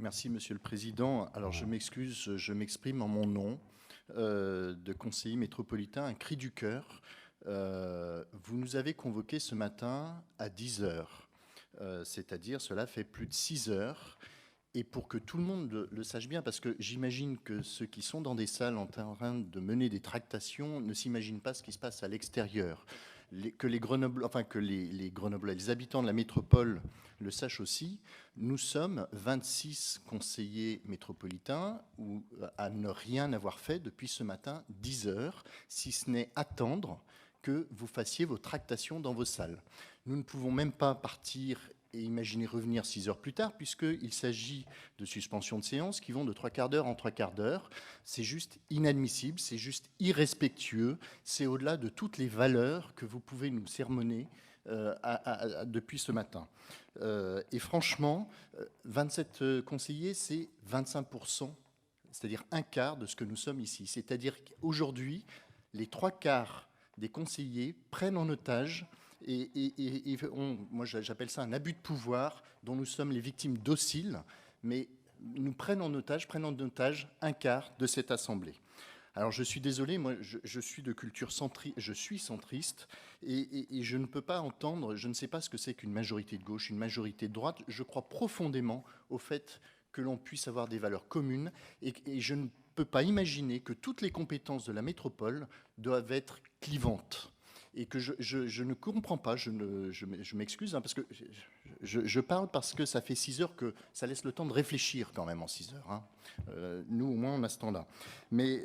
Merci, Monsieur le Président. Alors, je m'excuse, je m'exprime en mon nom de conseiller métropolitain, un cri du cœur. Vous nous avez convoqués ce matin à 10 heures, c'est-à-dire cela fait plus de 6 heures. Et pour que tout le monde le sache bien, parce que j'imagine que ceux qui sont dans des salles en train de mener des tractations ne s'imaginent pas ce qui se passe à l'extérieur. Que les Grenoblois, enfin que les Grenoblois, les habitants de la métropole le sachent aussi, nous sommes 26 conseillers métropolitains à ne rien avoir fait depuis ce matin 10 heures, si ce n'est attendre que vous fassiez vos tractations dans vos salles. Nous ne pouvons même pas partir et imaginer revenir 6 heures plus tard, puisqu'il s'agit de suspensions de séance qui vont de 3/4 d'heure en 3/4 d'heure. C'est juste inadmissible, c'est juste irrespectueux, c'est au-delà de toutes les valeurs que vous pouvez nous sermonner depuis ce matin. Et franchement, 27 conseillers, c'est 25%, c'est-à-dire un quart de ce que nous sommes ici. C'est-à-dire qu'aujourd'hui, les 3/4 des conseillers prennent en otage moi j'appelle ça un abus de pouvoir dont nous sommes les victimes dociles, mais nous prennent en otage un quart de cette assemblée. Alors je suis désolé, moi je suis de culture centriste, je suis centriste et je ne peux pas entendre, je ne sais pas ce que c'est qu'une majorité de gauche, une majorité de droite. Je crois profondément au fait que l'on puisse avoir des valeurs communes et je ne peux pas imaginer que toutes les compétences de la métropole doivent être clivantes. Et que je ne comprends pas, je m'excuse, hein, parce que je parle parce que ça fait 6 heures que ça laisse le temps de réfléchir quand même en 6 heures. Hein. Nous, au moins, on a ce temps-là. Mais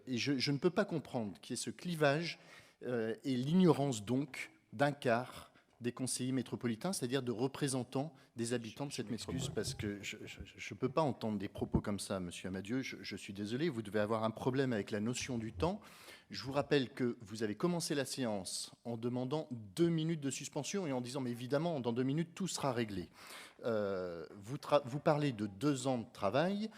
et je ne peux pas comprendre qu'il y ait ce clivage et l'ignorance donc d'un quart des conseillers métropolitains, c'est-à-dire de représentants des habitants de cette métropole. Parce que je ne peux pas entendre des propos comme ça, Monsieur Amadieu. Je suis désolé, vous devez avoir un problème avec la notion du temps. Je vous rappelle que vous avez commencé la séance en demandant 2 minutes de suspension et en disant, mais évidemment, dans 2 minutes, tout sera réglé. Vous parlez de 2 ans de travail.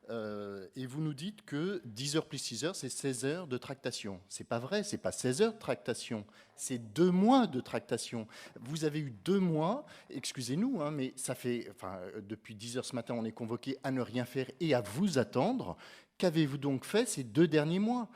Et vous nous dites que 10 heures plus 6 heures, c'est 16 heures de tractation. C'est pas vrai, c'est pas 16 heures de tractation, c'est 2 mois de tractation. Vous avez eu 2 mois, excusez-nous, hein, mais ça fait, enfin, depuis 10 heures ce matin, on est convoqué à ne rien faire et à vous attendre. Qu'avez-vous donc fait ces 2 derniers mois?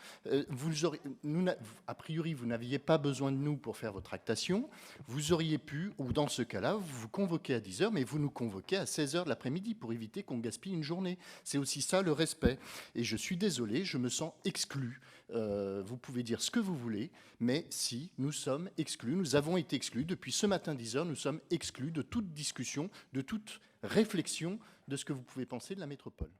A priori, vous n'aviez pas besoin de nous pour faire votre tractation. Vous auriez pu, ou dans ce cas-là, vous vous convoquez à 10 heures, mais vous nous convoquez à 16 heures de l'après-midi pour éviter qu'on gaspille une journée. C'est aussi ça le respect. Et je suis désolé, je me sens exclu. Vous pouvez dire ce que vous voulez, mais si, nous sommes exclus, nous avons été exclus. Depuis ce matin 10 heures, nous sommes exclus de toute discussion, de toute réflexion de ce que vous pouvez penser de la métropole.